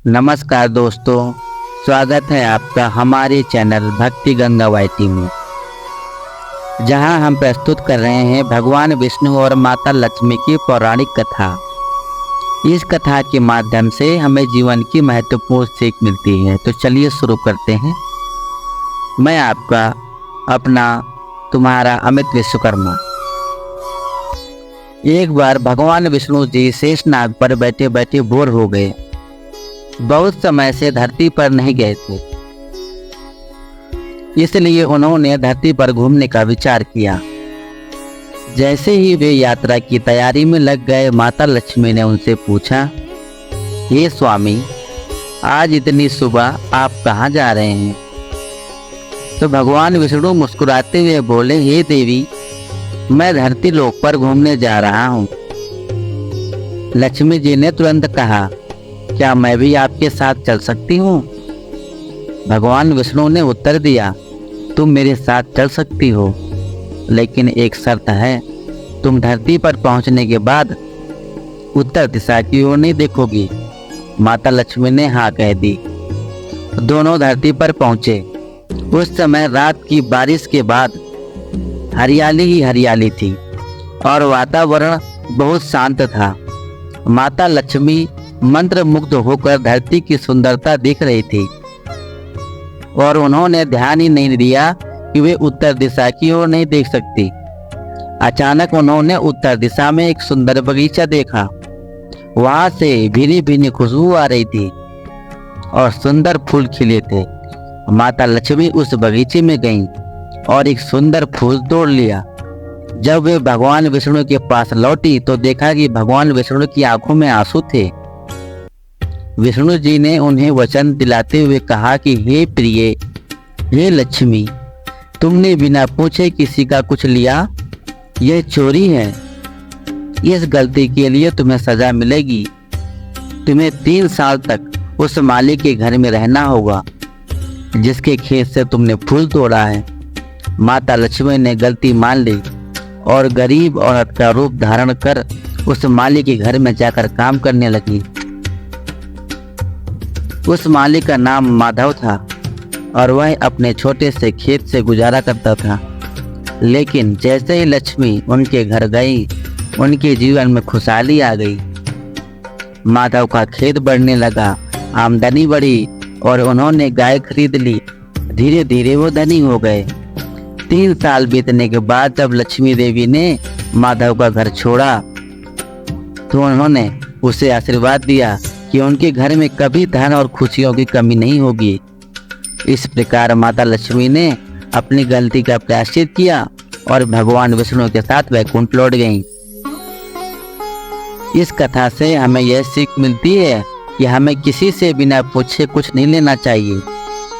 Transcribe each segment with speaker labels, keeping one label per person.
Speaker 1: नमस्कार दोस्तों, स्वागत है आपका हमारे चैनल भक्ति गंगा वाईटी में, जहां हम प्रस्तुत कर रहे हैं भगवान विष्णु और माता लक्ष्मी की पौराणिक कथा। इस कथा के माध्यम से हमें जीवन की महत्वपूर्ण सीख मिलती है। तो चलिए शुरू करते हैं। मैं आपका अपना तुम्हारा अमित विश्वकर्मा। एक बार भगवान विष्णु जी शेषनाग पर बैठे बैठे बोर हो गए। बहुत समय से धरती पर नहीं गए थे, इसलिए उन्होंने धरती पर घूमने का विचार किया। जैसे ही वे यात्रा की तैयारी में लग गए, माता लक्ष्मी ने उनसे पूछा, हे स्वामी, आज इतनी सुबह आप कहाँ जा रहे हैं? तो भगवान विष्णु मुस्कुराते हुए बोले, हे देवी, मैं धरती लोक पर घूमने जा रहा हूँ। लक्ष्मी जी ने तुरंत कहा, क्या मैं भी आपके साथ चल सकती हूँ? भगवान विष्णु ने उत्तर दिया, तुम मेरे साथ चल सकती हो, लेकिन एक शर्त है, तुम धरती पर पहुँचने के बाद उत्तर दिशा की ओर नहीं देखोगी। माता लक्ष्मी ने हाँ कह दी। दोनों धरती पर पहुँचे। उस समय रात की बारिश के बाद हरियाली ही हरियाली थी और वातावरण बहुत शांत था। माता लक्ष्मी मंत्र मुग्ध होकर धरती की सुंदरता देख रही थी और उन्होंने ध्यान ही नहीं दिया कि वे उत्तर दिशा की ओर नहीं देख सकती। अचानक उन्होंने उत्तर दिशा में एक सुंदर बगीचा देखा। वहां से भीनी भीनी खुशबू आ रही थी और सुंदर फूल खिले थे। माता लक्ष्मी उस बगीचे में गईं और एक सुंदर फूल तोड़ लिया। जब वे भगवान विष्णु के पास लौटी तो देखा कि भगवान विष्णु की आंखों में आंसू थे। विष्णु जी ने उन्हें वचन दिलाते हुए कहा कि हे प्रिय, हे लक्ष्मी, तुमने बिना पूछे किसी का कुछ लिया, यह चोरी है। इस गलती के लिए तुम्हें सजा मिलेगी। तुम्हें 3 साल तक उस माली के घर में रहना होगा जिसके खेत से तुमने फूल तोड़ा है। माता लक्ष्मी ने गलती मान ली और गरीब औरत का रूप धारण कर उस माली के घर में जाकर काम करने लगी। उस माली का नाम माधव था और वह अपने छोटे से खेत से गुजारा करता था। लेकिन जैसे ही लक्ष्मी उनके घर गई, उनके जीवन में खुशहाली आ गई। माधव का खेत बढ़ने लगा, आमदनी बढ़ी और उन्होंने गाय खरीद ली। धीरे धीरे वो धनी हो गए। 3 साल बीतने के बाद जब लक्ष्मी देवी ने माधव का घर छोड़ा तो उन्होंने उसे आशीर्वाद दिया कि उनके घर में कभी धन और खुशियों की कमी नहीं होगी। इस प्रकार माता लक्ष्मी ने अपनी गलती का प्रायश्चित किया और भगवान विष्णु के साथ वैकुंठ लौट गईं। इस कथा से हमें यह सीख मिलती है कि हमें किसी से बिना पूछे कुछ नहीं लेना चाहिए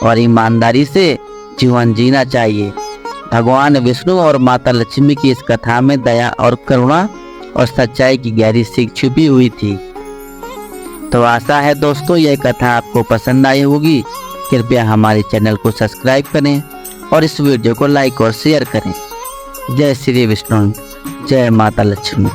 Speaker 1: और ईमानदारी से जीवन जीना चाहिए। भगवान विष्णु और माता लक्ष्मी की इस कथा में दया और करुणा और सच्चाई की गहरी सीख छुपी हुई थी। तो आशा है दोस्तों यह कथा आपको पसंद आई होगी। कृपया हमारे चैनल को सब्सक्राइब करें और इस वीडियो को लाइक और शेयर करें। जय श्री विष्णु, जय माता लक्ष्मी।